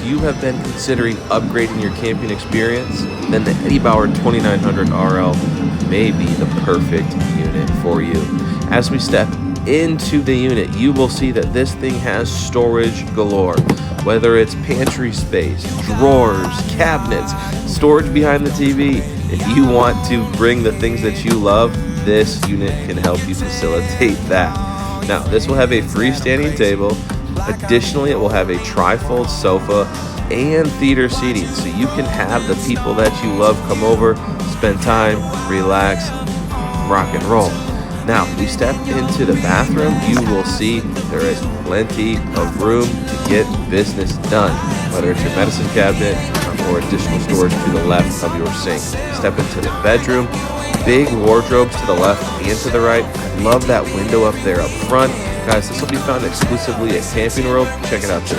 you have been considering upgrading your camping experience, then the Eddie Bauer 2900 RL may be the perfect unit for you. As we step into the unit, you will see that this thing has storage galore. Whether it's pantry space, drawers, cabinets, storage behind the TV, if you want to bring the things that you love, this unit can help you facilitate that. Now, this will have a freestanding table. Additionally, it will have a tri-fold sofa and theater seating, so you can have the people that you love come over, spend time, relax, rock and roll. Now, we step into the bathroom, you will see there is plenty of room to get business done, whether it's your medicine cabinet or additional storage to the left of your sink. Step into the bedroom, big wardrobes to the left and to the right. I love that window up there up front. Guys, this will be found exclusively at Camping World. Check it out today.